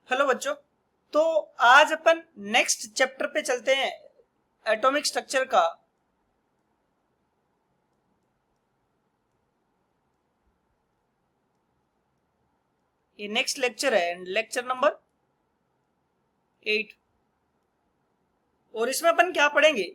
Hello बच्चों। तो आज अपन नेक्स्ट चैप्टर पे चलते हैं, एटॉमिक स्ट्रक्चर का। ये नेक्स्ट लेक्चर है, लेक्चर नंबर 8। और इसमें अपन क्या पढ़ेंगे?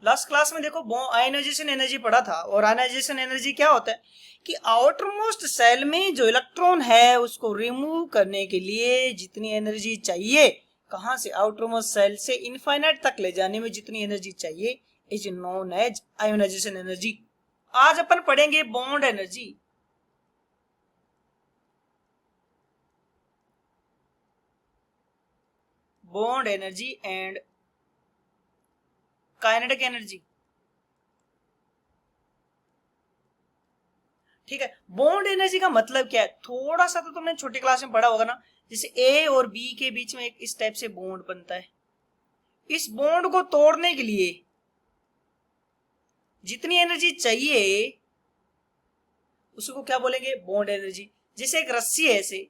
लास्ट क्लास में देखो आयोनाइजेशन एनर्जी पढ़ा था। और आयोनाइजेशन एनर्जी क्या होता है कि आउटर मोस्ट सेल में जो इलेक्ट्रॉन है उसको रिमूव करने के लिए जितनी एनर्जी चाहिए, कहां से? आउटर मोस्ट सेल से इनफाइनाइट तक ले जाने में जितनी एनर्जी चाहिए is known as ionisation energy. आज अपन पढ़ेंगे bond energy. Bond energy and kinetic energy. ठीक है, बॉन्ड एनर्जी का मतलब क्या है? थोड़ा सा तो तुमने छोटी क्लास में पढ़ा होगा ना, जैसे ए और बी के बीच में एक इस टाइप से बॉन्ड बनता है। इस बॉन्ड को तोड़ने के लिए जितनी एनर्जी चाहिए उसको क्या बोलेंगे? Bond energy. जैसे एक रस्सी है, ऐसे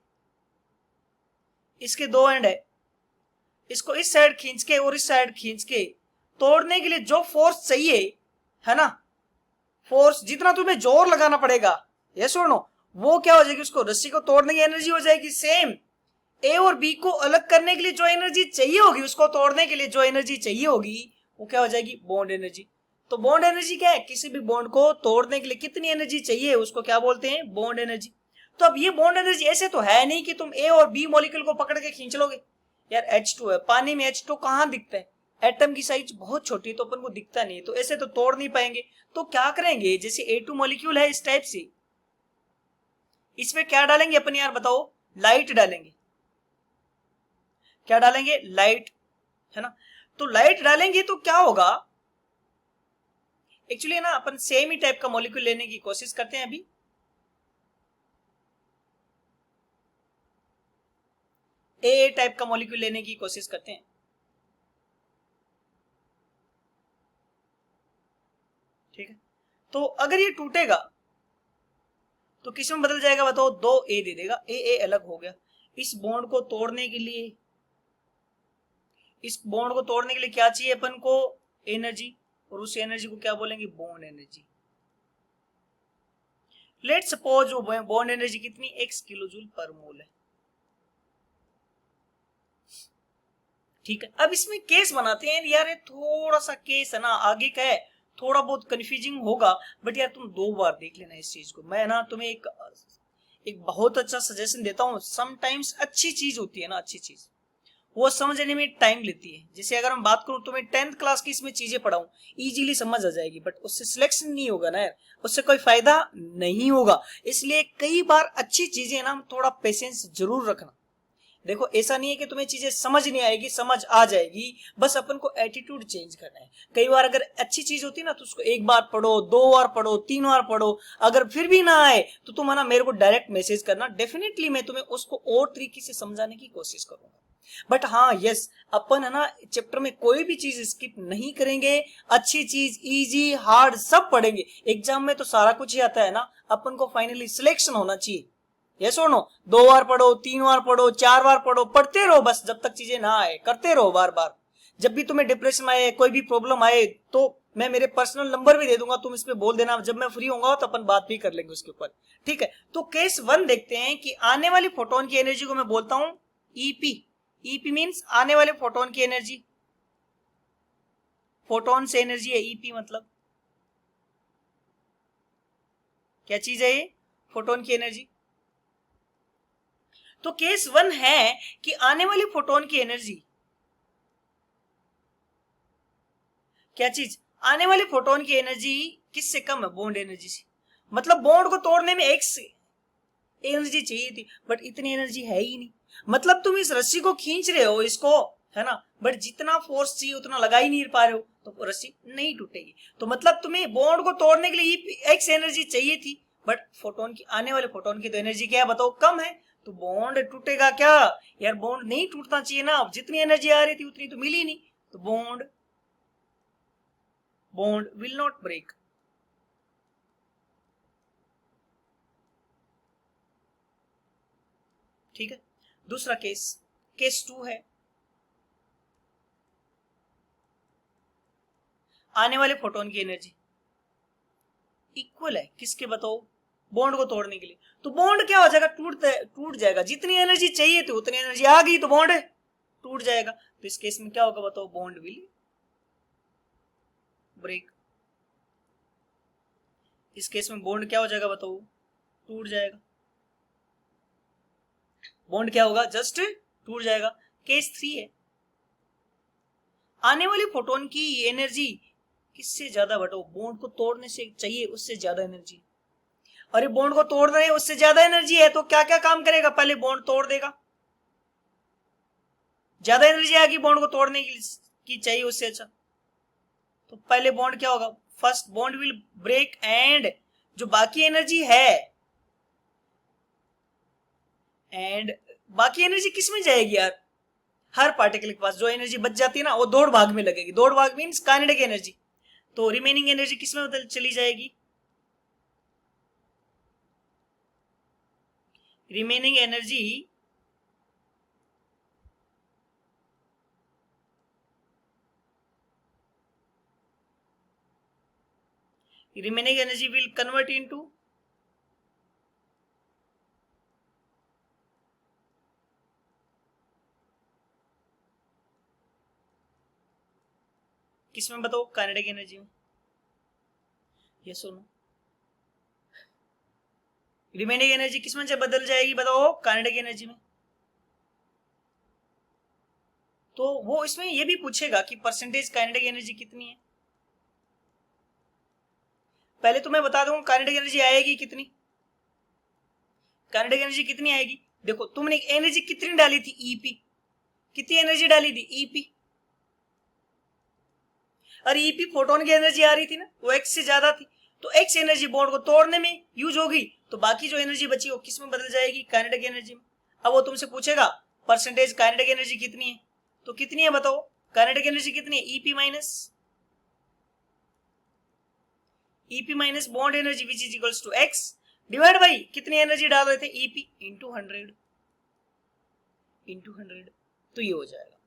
इसके दो एंड है, इसको इस साइड खींच के और इस साइड खींच के तोड़ने के लिए जो फोर्स चाहिए है ना, फोर्स जितना तुम्हें जोर लगाना पड़ेगा, ये सुनो, वो क्या हो जाएगी? उसको रस्सी को तोड़ने की एनर्जी हो जाएगी। सेम ए और बी को अलग करने के लिए जो एनर्जी चाहिए होगी, उसको तोड़ने के लिए जो एनर्जी चाहिए होगी, वो क्या हो जाएगी? Bond energy. तो बॉन्ड एनर्जी क्या है? किसी भी बॉन्ड को तोड़ने के लिए कितनी एनर्जी चाहिए उसको क्या बोलते हैं? Bond energy. तो अब ये बॉन्ड एनर्जी ऐसे तो है नहीं कि तुम ए और बी मॉलिक्यूल को पकड़ के खींच लोगे। यार H2 है, पानी में H2 कहां दिखता है? एटम की साइज बहुत छोटी है तो अपन को दिखता नहीं, तो ऐसे तो तोड़ नहीं पाएंगे। तो क्या करेंगे? जैसे A2 मॉलिक्यूल है इस टाइप से, इसमें क्या डालेंगे अपन यार बताओ? लाइट डालेंगे। क्या डालेंगे? लाइट, है ना। तो लाइट डालेंगे तो क्या होगा? एक्चुअली ना अपन सेम ही टाइप का मॉलिक्यूल लेने की कोशिश करते हैं अभी। ए टाइप का मॉलिक्यूल लेने की कोशिश करते हैं। ठीक है, तो अगर ये टूटेगा तो किस में बदल जाएगा बताओ? दो ए दे देगा, ए अलग हो गया। इस बॉन्ड को तोड़ने के लिए, इस बॉन्ड को तोड़ने के लिए क्या चाहिए अपन को? एनर्जी। और उस एनर्जी को क्या बोलेंगे? Bond energy. लेट सपोज वो बॉन्ड एनर्जी कितनी? x किलो जूल पर मोल है। ठीक है, अब इसमें केस बनाते हैं यार। ये थोड़ा सा केस है ना, आगे का है, थोड़ा बहुत कंफ्यूजिंग होगा, बट यार तुम दो बार देख लेना इस चीज को। मैं ना तुम्हें एक बहुत अच्छा सजेशन देता हूँ। समटाइम्स अच्छी चीज होती है ना, अच्छी चीज वो समझने में टाइम लेती है। जैसे अगर हम बात करूं, तुम्हें 10th क्लास की इसमें चीजें पढ़ाऊं, इजीली समझ आ जाएगी, बट उससे सिलेक्शन नहीं होगा ना यार, उससे कोई फायदा नहीं होगा। इसलिए कई बार अच्छी चीजें ना थोड़ा पेशेंस जरूर रखना। देखो, ऐसा नहीं है कि तुम्हें चीजें समझ नहीं आएगी, समझ आ जाएगी, बस अपन को एटीट्यूड चेंज करना है। कई बार अगर अच्छी चीज होती है ना तो उसको एक बार पढ़ो, दो बार पढ़ो, तीन बार पढ़ो, अगर फिर भी ना आए तो तुम है ना मेरे को डायरेक्ट मैसेज करना, डेफिनेटली मैं तुम्हें उसको और तरीके से समझाने की कोशिश करूंगा। बट हाँ यस, अपन है ना चैप्टर में कोई भी चीज स्किप नहीं करेंगे। अच्छी चीज, इजी, हार्ड सब पढ़ेंगे। एग्जाम में तो सारा कुछ ही आता है ना, अपन को फाइनली सिलेक्शन होना चाहिए। ये सुनो, दो बार पढ़ो, तीन बार पढ़ो, चार बार पढ़ो, पढ़ते रहो बस, जब तक चीजें ना आए करते रहो बार बार। जब भी तुम्हें डिप्रेशन आए, कोई भी प्रॉब्लम आए, तो मैं मेरे पर्सनल नंबर भी दे दूंगा, तुम इस पे बोल देना, जब मैं फ्री होऊंगा तो अपन बात भी कर लेंगे उसके ऊपर। ठीक है, तो केस 1 देखते हैं कि आने वाली फोटोन की एनर्जी को मैं बोलता हूं ईपी। ईपी मींस आने वाले फोटोन की एनर्जी। फोटोन से एनर्जी है ईपी, मतलब क्या चीज है ये? फोटोन की एनर्जी। तो केस 1 है कि आने वाली फोटोन की एनर्जी, क्या चीज? आने वाली फोटोन की एनर्जी किससे कम है? बॉन्ड एनर्जी से। मतलब बॉन्ड को तोड़ने में एक एनर्जी चाहिए थी, बट इतनी एनर्जी है ही नहीं। मतलब तुम इस रस्सी को खींच रहे हो इसको, है ना, बट जितना फोर्स चाहिए उतना लगा ही नहीं पा रहे हो, तो रस्सी नहीं टूटेगी। तो मतलब तुम्हें बॉन्ड को तोड़ने के लिए एक्स एनर्जी चाहिए थी, बट फोटोन की, आने वाले फोटोन की तो एनर्जी क्या है बताओ? कम है। तो बॉन्ड टूटेगा क्या? यार बॉन्ड नहीं टूटना चाहिए ना, जितनी एनर्जी आ रही थी उतनी तो मिली नहीं, तो बॉन्ड will not break। ठीक है, दूसरा केस, केस 2 है, आने वाले फोटोन की एनर्जी इक्वल है किसके बताओ, बॉन्ड को तोड़ने के लिए। तो बॉन्ड क्या हो जाएगा, टूट जाएगा। जितनी एनर्जी चाहिए थी उतनी एनर्जी आ गई तो बॉन्ड टूट जाएगा। तो इस केस में क्या होगा बताओ, बॉन्ड विल ब्रेक। इस केस में बॉन्ड क्या हो जाएगा बताओ, टूट जाएगा। बॉन्ड क्या होगा, जस्ट टूट जाएगा। केस 3 है, आने वाले फोटोन की एनर्जी किससे ज्यादा बताओ, बॉन्ड को तोड़ने से चाहिए उससे ज्यादा एनर्जी। और ये बॉन्ड को तोड़ रहे हैं, उससे ज्यादा एनर्जी है, तो क्या क्या काम करेगा, पहले बॉन्ड तोड़ देगा। ज्यादा एनर्जी आएगी बॉन्ड को तोड़ने की चाहिए उससे, अच्छा तो पहले बॉन्ड क्या होगा, first bond will break and जो बाकी एनर्जी है, एंड बाकी एनर्जी किस में जाएगी यार, हर पार्टिकल के पास जो एनर्जी बच जाती है ना वो दौड़ भाग में लगेगी। दौड़ भाग मीन्स काइनेटिक एनर्जी। तो रिमेनिंग एनर्जी किस में बदल चली जाएगी, remaining energy will convert into किसमें बताओ, काइनेटिक एनर्जी में। ये सुनो, रिमेनिंग एनर्जी किसमें से बदल जाएगी बताओ, काइनेटिक एनर्जी में। तो वो इसमें ये भी पूछेगा कि परसेंटेज काइनेटिक एनर्जी कितनी है। पहले तो मैं बता दूंगा काइनेटिक एनर्जी आएगी कितनी, काइनेटिक एनर्जी कितनी आएगी। देखो तुमने एनर्जी कितनी डाली थी, ईपी, कितनी एनर्जी डाली थी, ईपी। और ईपी फोटोन की एनर्जी आ रही थी ना, वो एक्स से ज्यादा थी। तो एक्स एनर्जी बॉन्ड को तोड़ने में यूज होगी, तो बाकी जो एनर्जी बची वो किस में बदल जाएगी, काइनेटिक एनर्जी में। अब वो तुमसे पूछेगा परसेंटेज काइनेटिक एनर्जी कितनी है, तो कितनी है बताओ, काइनेटिक एनर्जी कितनी है, EP minus bond energy which is equals to X divide by कितनी एनर्जी डाल रहे थे, ईपी इंटू 100। तो ये हो जाएगा।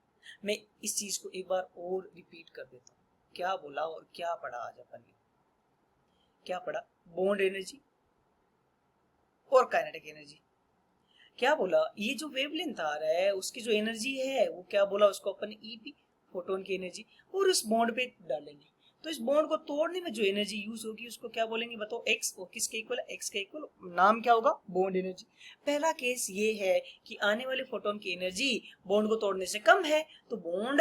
मैं इस चीज को एक बार और रिपीट कर देता हूँ, क्या बोला और क्या पढ़ा आज अपन ने, क्या पढ़ा, बॉन्ड एनर्जी और काइनेटिक एनर्जी। क्या बोला, ये जो वेवलेंथ आ रहा है उसकी जो एनर्जी है वो क्या बोला, उसको अपन ईपी फोटोन की एनर्जी, और उस बॉन्ड पे डालेंगे। तो इस बॉन्ड को तोड़ने में जो एनर्जी यूज होगी उसको क्या बोलेंगे बताओ, एक्स। और किसके इक्वल है, एक्स के इक्वल, नाम क्या होगा, बॉन्ड एनर्जी। पहला केस ये है कि आने वाले फोटोन की एनर्जी बॉन्ड को तोड़ने से कम है, तो बॉन्ड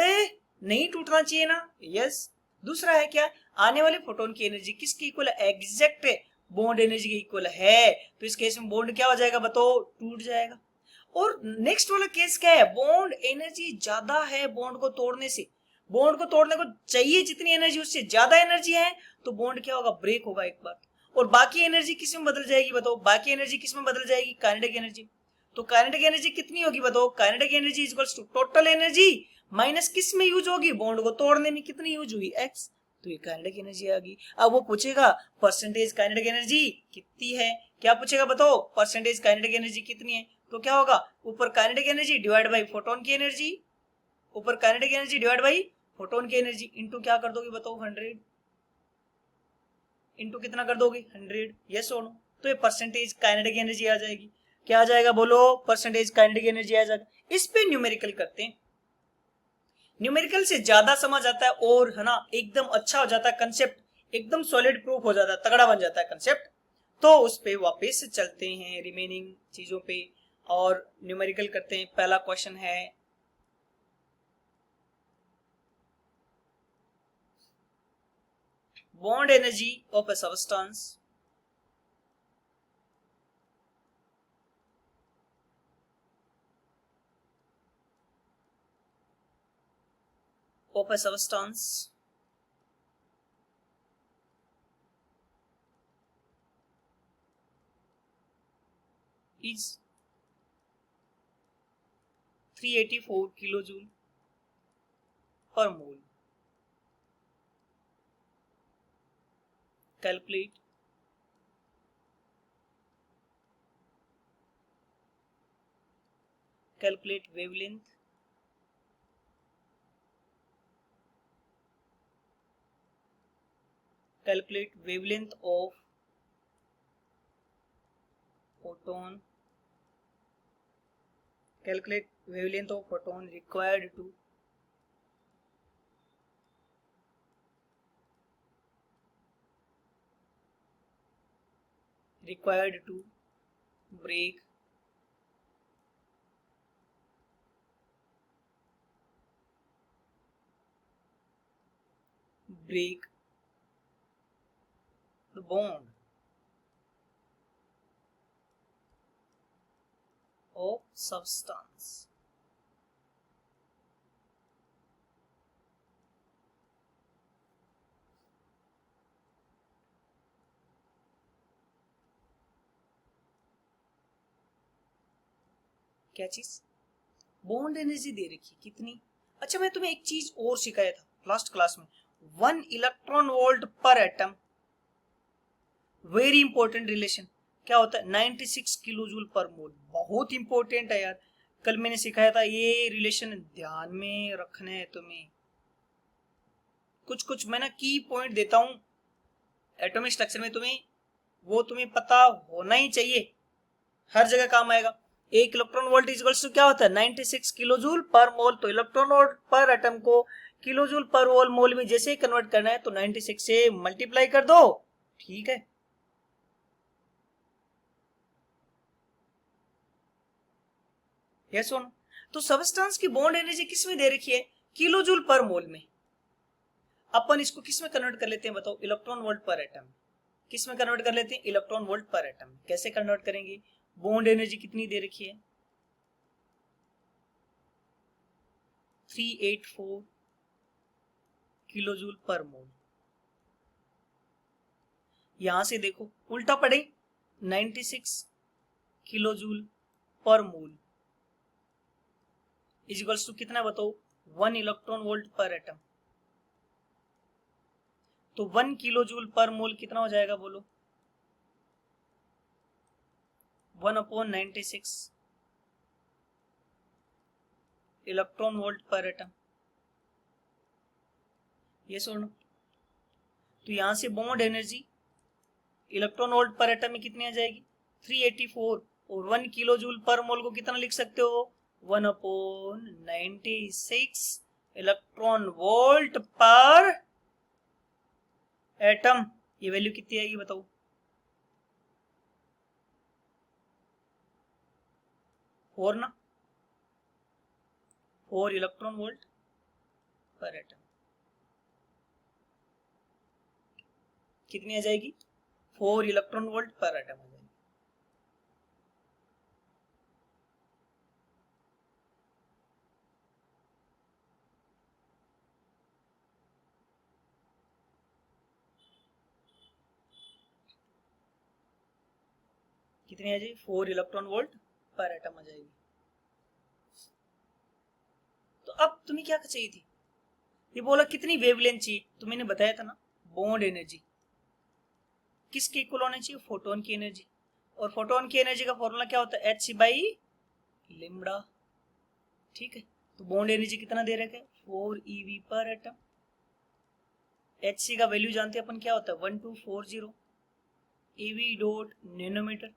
नहीं टूटना चाहिए ना, यस। दूसरा है क्या, आने वाले फोटोन की एनर्जी किसकी इक्वल है, एग्जैक्ट बॉन्ड एनर्जी के इक्वल है, तो इस केस में बॉन्ड क्या हो जाएगा बताओ, टूट जाएगा। और नेक्स्ट वाला केस क्या है, बॉन्ड एनर्जी ज्यादा है बॉन्ड को तोड़ने से, बॉन्ड को तोड़ने को चाहिए जितनी एनर्जी उससे ज्यादा एनर्जी है, तो बॉन्ड क्या होगा, ब्रेक होगा एक बार। और बाकी एनर्जी किस में बदल जाएगी बताओ, बाकी एनर्जी किस में बदल जाएगी, काइनेटिक एनर्जी। तो काइनेटिक एनर्जी कितनी होगी बताओ, kinetic energy is equals to total energy minus किस में यूज होगी, बॉन्ड को तोड़ने में कितनी यूज हुई, एक्स। तो ये काइनेटिक एनर्जी आ गई। अब वो पूछेगा परसेंटेज काइनेटिक एनर्जी कितनी है, क्या पूछेगा बताओ, परसेंटेज काइनेटिक एनर्जी कितनी है। तो क्या होगा, ऊपर kinetic energy divide by photon की एनर्जी, ऊपर kinetic energy divide by photon की एनर्जी इंटू क्या कर दोगे बताओ, 100 इंटू कितना कर दोगे, 100, यस और नो। तो ये परसेंटेज काइनेटिक एनर्जी आ जाएगी। क्या आ जाएगा बोलो, परसेंटेज काइनेटिक एनर्जी आ जाएगा। इस पे न्यूमेरिकल करते हैं, न्यूमेरिकल से ज्यादा समझ आता है और है ना, एकदम अच्छा हो जाता है कंसेप्ट, एकदम सॉलिड प्रूफ हो जाता है, तगड़ा बन जाता है कंसेप्ट। तो उस पे वापस चलते हैं रिमेनिंग चीजों पे और न्यूमेरिकल करते हैं। पहला क्वेश्चन है, bond energy of a substance is 384 kilojoule per mole. Calculate calculate wavelength, calculate wavelength of photon, calculate wavelength of photon required to break the bond of substance. क्या चीज? बॉन्ड एनर्जी दे रखी कितनी? अच्छा, मैं तुम्हें एक चीज और सिखाया था लास्ट क्लास में, 1 इलेक्ट्रॉन वोल्ट पर एटम, वेरी इंपॉर्टेंट रिलेशन। क्या होता है? 96 किलो जूल पर मोल। बहुत इंपॉर्टेंट है यार, कल मैंने सिखाया था, ये रिलेशन ध्यान में रखना है तुम्हें। कुछ कुछ मैं ना की पॉइंट देता हूं एटॉमिक स्ट्रक्चर में, तुम्हें वो तुम्हें पता होना ही चाहिए, हर जगह काम आएगा। एक इलेक्ट्रॉन वोल्ट इक्वल्स टू क्या होता है? 96 किलो जूल पर मोल। तो इलेक्ट्रॉन वोल्ट पर एटम को किलो जूल पर मोल में जैसे ही कन्वर्ट करना है तो 96 से मल्टीप्लाई कर दो, ठीक है। यस सुनो, तो सबस्टेंस की बॉन्ड एनर्जी किस में दे रखी है? किलो जूल पर मोल में। अपन इसको किस में कन्वर्ट कर लेते हैं बताओ? इलेक्ट्रॉन वोल्ट पर एटम। किस में कन्वर्ट कर लेते हैं? इलेक्ट्रॉन वोल्ट पर एटम। कैसे कन्वर्ट करेंगे? बॉन्ड एनर्जी कितनी दे रखी है? 384 किलो जूल पर मोल। यहां से देखो उल्टा पड़े, 96 किलो जूल पर मोल इक्वल्स टू कितना बताओ? 1 इलेक्ट्रॉन वोल्ट पर एटम। तो 1 किलो जूल पर मोल कितना हो जाएगा बोलो? 1/96 इलेक्ट्रॉन वोल्ट पर एटम। ये सुनो, तो यहां से बॉन्ड एनर्जी इलेक्ट्रॉन वोल्ट पर एटम में कितनी आ जाएगी? 384। और 1 किलो जूल पर मोल को कितना लिख सकते हो? 1/96 इलेक्ट्रॉन वोल्ट पर एटम। ये वैल्यू कितनी आएगी बताओ? 4 ना, 4 इलेक्ट्रॉन वोल्ट पर एटम। कितनी आ जाएगी? 4 इलेक्ट्रॉन वोल्ट पर एटम आ जाएगी। कितनी आ जाएगी? 4 इलेक्ट्रॉन वोल्ट पर एटम आ जाएगी। तो अब तुम्हें क्या चाहिए थी? ये बोला कितनी वेवलेंथ चाहिए, तो मैंने बताया था ना, बॉन्ड एनर्जी किसके इक्वल होना चाहिए? फोटोन की एनर्जी। और फोटोन की एनर्जी का फॉर्मूला क्या होता है? h/λ। ठीक है, तो बॉन्ड एनर्जी कितना दे रखा है? 4 eV पर एटम। Hc का वैल्यू जानते हैं अपन, क्या होता है? 1240 eV dot nanometre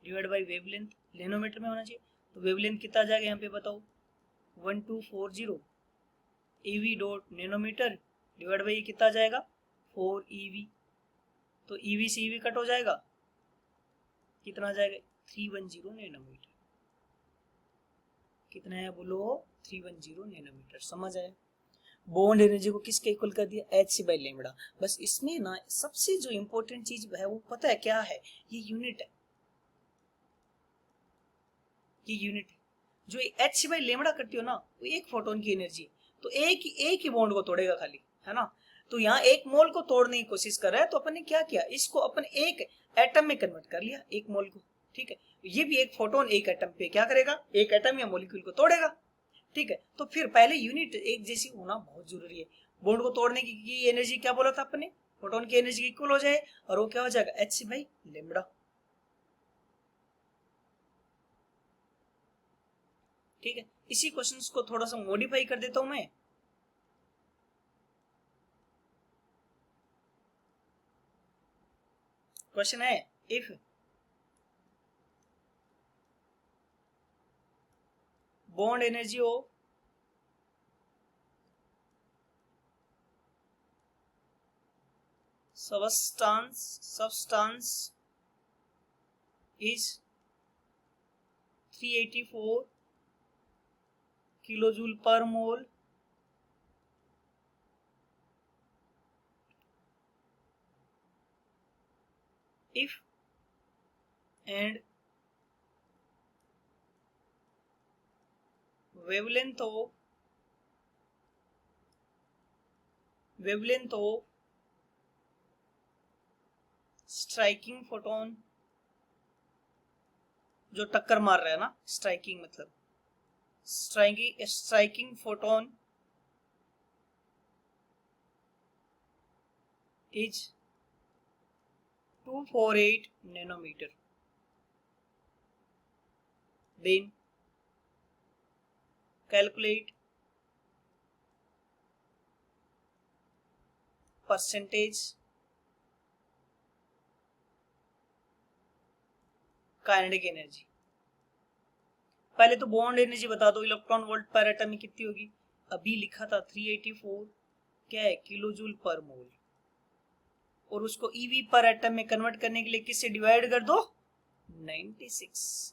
divide by wavelength. Nanometre में होना चाहिए, तो वेवलेंथ कितना आ जाएगा यहाँ पे बताओ? 1240 eV dot nanometre divide by कितना आ जाएगा? 4 eV। तो EV से EV कट हो जाएगा, कितना आ जाएगा? 310 नैनोमीटर। कितना है बोलो? 310 नैनोमीटर। समझ आया? बॉन्ड एनर्जी को किसके इक्वल कर दिया? h/λ। बस इसमें ना सबसे जो इंपॉर्टेंट चीज है वो पता है क्या है? ये यूनिट है, ये यूनिट है। जो h/λ करती हो ना, वो एक फोटोन की एनर्जी है, तो एक ही बॉन्ड को तोड़ेगा खाली, है ना। तो यहाँ एक मोल को तोड़ने की कोशिश कर रहा है, तो अपन ने क्या किया? इसको अपन एक एटम में कन्वर्ट कर लिया, एक मोल को। ठीक है, ये भी एक फोटोन एक एटम पे क्या करेगा? एक एटम या मोलिक्यूल को तोड़ेगा। ठीक है, तो फिर पहले यूनिट एक जैसी होना बहुत जरूरी है। बॉन्ड को तोड़ने की एनर्जी क्या बोला था अपन ने? फोटोन की एनर्जी इक्वल हो जाए, और वो क्या हो जाएगा? h/λ। ठीक है, इसी क्वेश्चन को थोड़ा सा मॉडिफाई कर देता हूं मैं। क्वेश्चन है, if bond energy of substance is 384 kilojoule per mole if and wavelength of striking photon, जो टक्कर मार रहा है ना, स्ट्राइकिंग मतलब striking photon is 248 nanometre, then calculate percentage kinetic energy. पहले तो बॉन्ड एनर्जी बता दो, इलेक्ट्रॉन वोल्ट पर एटम में कितनी होगी। अभी लिखा था 384 क्या है, किलो जूल पर मोल, और उसको ईवी पर एटम में कन्वर्ट करने के लिए किससे डिवाइड कर दो, 96,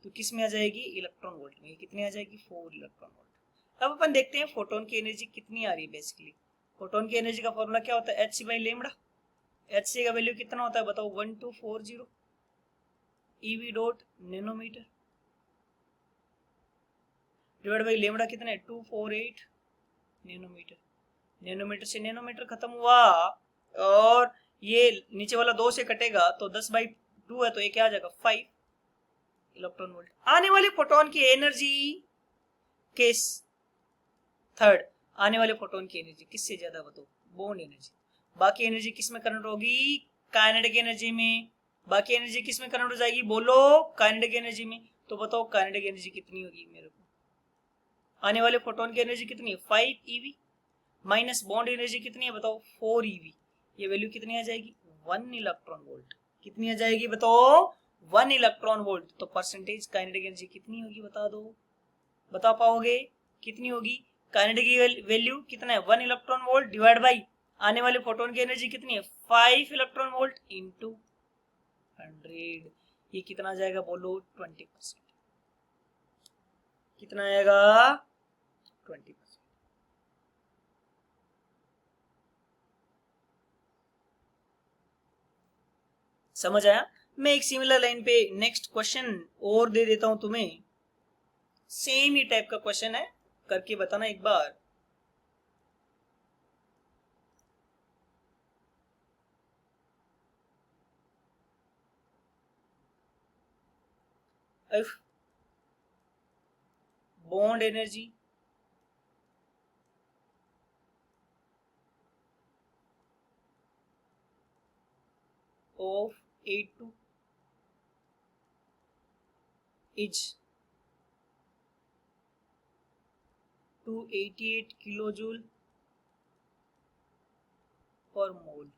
तो किस में आ जाएगी, इलेक्ट्रॉन वोल्ट में। कितनी आ जाएगी, 4 इलेक्ट्रॉन वोल्ट। अब अपन देखते हैं फोटोन की एनर्जी कितनी आ रही है। बेसिकली फोटोन की एनर्जी का फॉर्मूला क्या होता है, H C by lambda. H C का वैल्यू कितना होता है बताओ, 1240 eV dot nanometre divide by lambda कितना है, 248 नैनोमीटर। नैनोमीटर से नैनोमीटर खत्म हुआ, और ये नीचे वाला 2 से कटेगा तो 10/2 है, तो ये क्या आ जाएगा, 5 इलेक्ट्रॉन वोल्ट। आने वाले फोटोन की एनर्जी, केस थर्ड, आने वाले फोटोन की एनर्जी किससे ज्यादा बताओ, बॉन्ड एनर्जी। बाकी एनर्जी किस में कन्वर्ट होगी, काइनेटिक एनर्जी में। बाकी एनर्जी किस में कन्वर्ट हो जाएगी, बोलो, काइनेटिक एनर्जी में। तो बताओ काइनेटिक एनर्जी कितनी होगी मेरे को। आने वाले फोटोन की एनर्जी कितनी है, 5 ईवी, माइनस बॉन्ड एनर्जी कितनी है बताओ, 4 ईवी। ये वैल्यू कितनी आ जाएगी, 1 इलेक्ट्रॉन वोल्ट। कितनी आ जाएगी बताओ, 1 इलेक्ट्रॉन वोल्ट। तो परसेंटेज काइनेटिक एनर्जी कितनी होगी बता दो, बता पाओगे कितनी होगी। काइनेटिक की वैल्यू कितना है, 1 इलेक्ट्रॉन वोल्ट डिवाइड बाई आने वाले फोटोन की एनर्जी कितनी है, 5 इलेक्ट्रॉन वोल्ट इंटू 100। ये कितना आ जाएगा बोलो, 20%। कितना आएगा, 20%। समझ आया। मैं एक सिमिलर लाइन पे नेक्स्ट क्वेश्चन और दे देता हूं तुम्हें। सेम ही टाइप का क्वेश्चन है, करके बताना एक बार। If bond energy of A2 is 288 kilojoule per mole,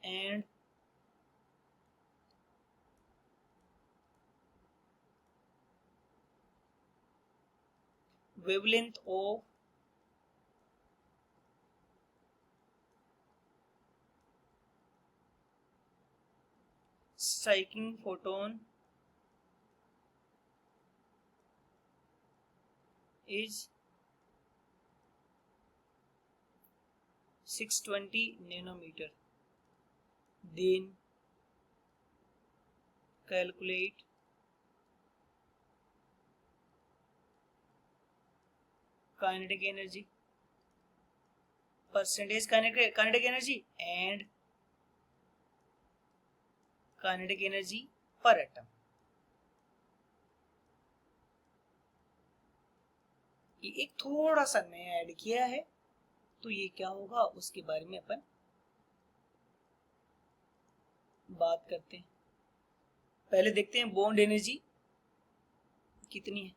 and wavelength of striking photon is 620 nanometer. Then calculate kinetic energy, percentage kinetic energy and kinetic energy per atom. ये एक थोड़ा सा नया ऐड किया है, तो ये क्या होगा उसके बारे में अपन बात करते हैं। पहले देखते हैं बॉन्ड एनर्जी कितनी है।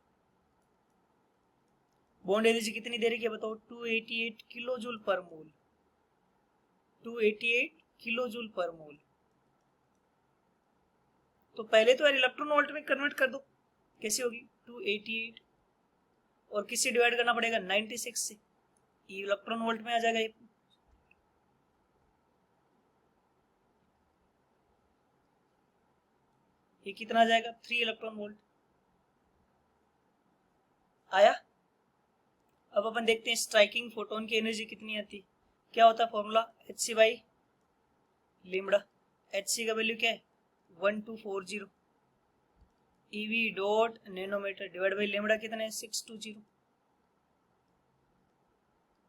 बॉन्ड एनर्जी कितनी दे रही है बताओ? 288 किलो जूल पर मोल। 288 किलो जूल पर मोल। तो पहले तो यार इलेक्ट्रॉन वोल्ट में कन्वर्ट कर दो। कैसे होगी? 288 और किससे डिवाइड करना पड़ेगा? 96 से। इलेक्ट्रॉन वोल्ट में आ जाएगा ये। ये कितना आ जाएगा? 3 इलेक्ट्रॉन वोल्ट आया। अब अपन देखते हैं स्ट्राइकिंग फोटोन की एनर्जी कितनी आती। क्या होता है formula? Hc by lambda. Hc का वैल्यू क्या है? 1240। EV dot nanometre divide by lambda कितना है? 620।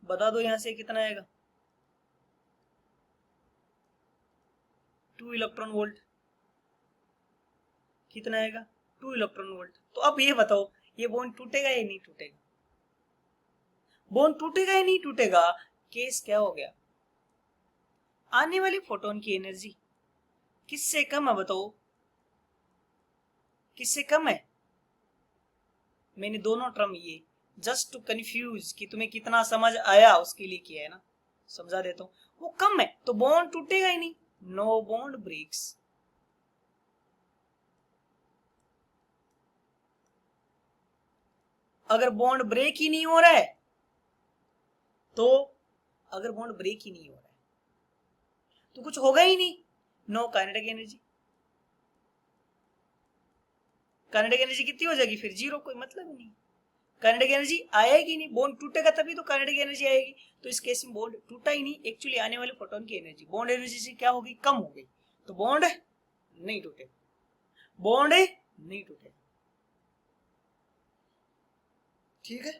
बता दो यहां से कितना आएगा? 2 इलेक्ट्रॉन वोल्ट। कितना आएगा? 2 इलेक्ट्रॉन वोल्ट। तो अब ये बताओ, ये बॉन्ड टूटेगा या नहीं टूटेगा? बॉन्ड टूटेगा या नहीं टूटेगा? केस क्या हो गया? आने वाली फोटोन की एनर्जी किससे कम है बताओ? किससे कम है? मैंने दोनों टर्म ये जस्ट टू कंफ्यूज कि तुम्हें कितना समझ आया उसके लिए किया है ना, समझा देता हूं। वो कम है तो बॉन्ड टूटेगा ही नहीं। No bond breaks. अगर बॉन्ड ब्रेक ही नहीं हो रहा है तो, अगर बॉन्ड ब्रेक ही नहीं हो रहा है तो कुछ होगा ही नहीं। No kinetic energy. Kinetic energy कितनी हो जाएगी फिर? जीरो। कोई मतलब ही नहीं। काइनेटिक एनर्जी आएगी नहीं। बॉन्ड टूटेगा तभी तो काइनेटिक एनर्जी आएगी। तो इस केस में बॉन्ड टूटा ही नहीं। एक्चुअली आने वाले फोटोन की एनर्जी बॉन्ड एनर्जी से क्या होगी? कम हो गई। तो बॉन्ड नहीं टूटेगा। बॉन्ड नहीं टूटेगा। ठीक है,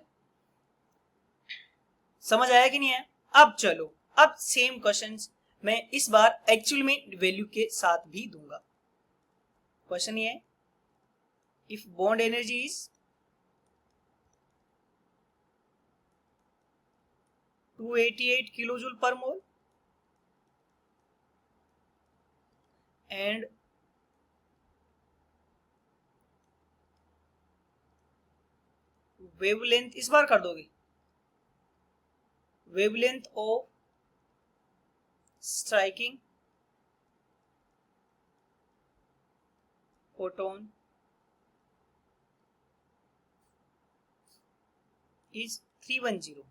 समझ आया कि नहीं आया? अब चलो, अब सेम क्वेश्चंस मैं इस बार एक्चुअल में वैल्यू के साथ भी दूंगा। क्वेश्चन ये है, if bond energy is 288 kilojule per mole and wavelength इस बार कर दोगे, wavelength of striking photon is 310,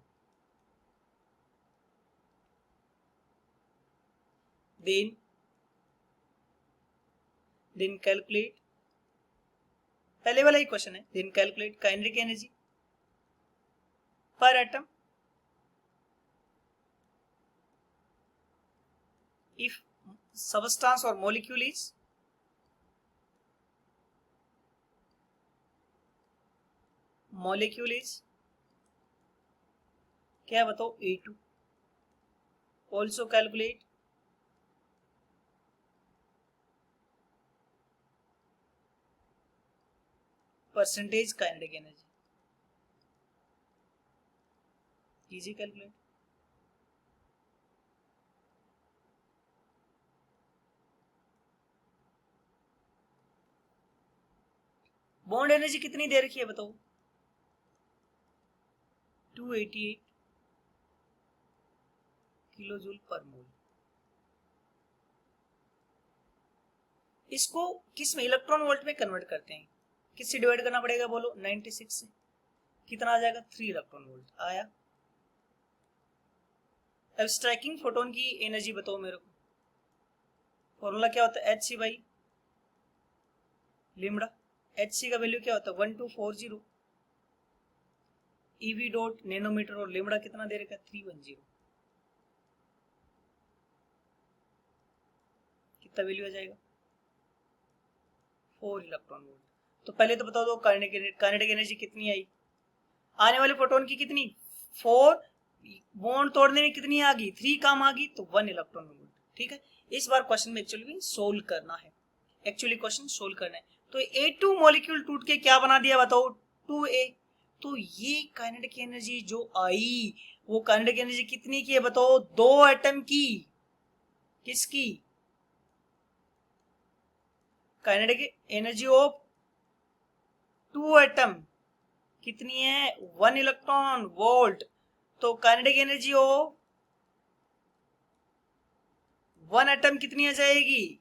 then calculate, पहले वाला ही क्वेश्चन है, then calculate kinetic energy per atom if substance or molecule is क्या बताओ? A2। also calculate percentage kinetic energy। easy calculate। Bond energy कितनी दे रखी है बताओ? 288 किलो जूल पर मोल। इसको किस में? इलेक्ट्रॉन वोल्ट में कन्वर्ट करते हैं। किससे डिवाइड करना पड़ेगा बोलो? 96 से। कितना आ जाएगा? 3 इलेक्ट्रॉन वोल्ट आया। अब स्ट्राइकिंग फोटोन की एनर्जी बताओ मेरे को। फॉर्मूला क्या होता है? Hc by lambda. Hc का वैल्यू क्या होता है? 1240। EV डॉट नैनोमीटर और लिम्बडा कितना दे रखा है? 310। कितना वैल्यू आ जाएगा? 4 इलेक्ट्रॉन वोल्ट। तो पहले तो बता दो काइनेटिक एनर्जी कितनी आई? आने वाले फोटोन की कितनी? 4। बॉन्ड तोड़ने में कितनी आ गई? 3 काम आ गई तो 1 इलेक्ट्रॉन वोल्ट। ठीक है, इस बार क्वेश्चन में एक्चुअली सोल्व करना है। एक्चुअली क्वेश्चन सोल्व करना है। तो A2 मॉलिक्यूल टूट के क्या बना दिया बताओ? 2A। तो ये काइनेटिक एनर्जी जो आई वो काइनेटिक एनर्जी कितनी की है बताओ? 2 एटम की। किसकी? काइनेटिक एनर्जी ऑफ 2 एटम कितनी है? 1 इलेक्ट्रॉन वोल्ट। तो काइनेटिक एनर्जी ऑफ 1 एटम कितनी आ जाएगी?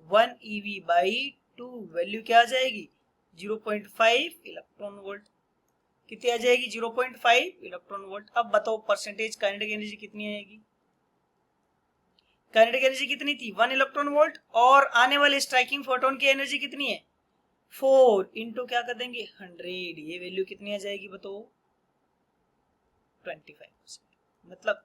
1 eV बाई 2, वैल्यू क्या आ जाएगी? 0.5 इलेक्ट्रॉन वोल्ट। कितनी आ जाएगी? 0.5 इलेक्ट्रॉन वोल्ट। अब बताओ परसेंटेज काइनेटिक एनर्जी कितनी आएगी? काइनेटिक एनर्जी कितनी थी? 1 इलेक्ट्रॉन वोल्ट। और आने वाले स्ट्राइकिंग फोटोन की एनर्जी कितनी है? 4 इंटू क्या कर देंगे? 100। ये वैल्यू कितनी आ जाएगी बताओ? 25%। मतलब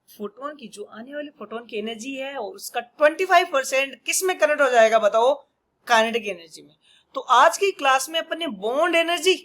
फोटोन की, जो आने वाली फोटोन की एनर्जी है और उसका 25% किस में कन्वर्ट हो जाएगा बताओ? काइनेटिक एनर्जी में। तो आज की क्लास में अपन ने बॉन्ड एनर्जी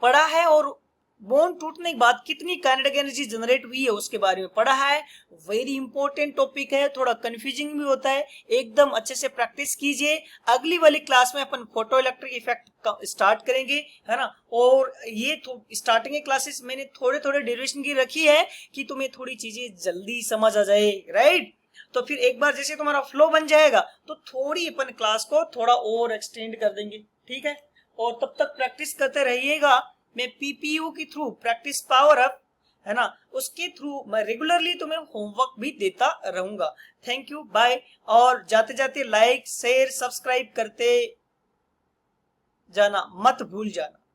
पढ़ा है और बॉन्ड टूटने के बाद कितनी काइनेटिक एनर्जी जनरेट हुई है उसके बारे में पढ़ा है। वेरी इंपॉर्टेंट टॉपिक है, थोड़ा कंफ्यूजिंग भी होता है, एकदम अच्छे से प्रैक्टिस कीजिए। अगली वाली क्लास में अपन फोटो इलेक्ट्रिक इफेक्ट स्टार्ट करेंगे, है ना। और ये स्टार्टिंग के क्लासेस मैंने थोड़े थोड़े ड्यूरेशन की रखी है कि तुम्हें थोड़ी चीजें जल्दी समझ आ जाए, राइट। तो फिर एक बार जैसे तुम्हारा फ्लो बन जाएगा तो थोड़ी अपन क्लास को थोड़ा और एक्सटेंड कर देंगे, ठीक है। और तब तक प्रैक्टिस करते रहिएगा। मैं पीपीयू के थ्रू प्रैक्टिस पावर अप, है ना, उसके थ्रू मैं रेगुलरली तुम्हें होमवर्क भी देता रहूंगा। Thank you, bye. और जाते जाते लाइक शेयर सब्सक्राइब करते जाना मत भूल जाना।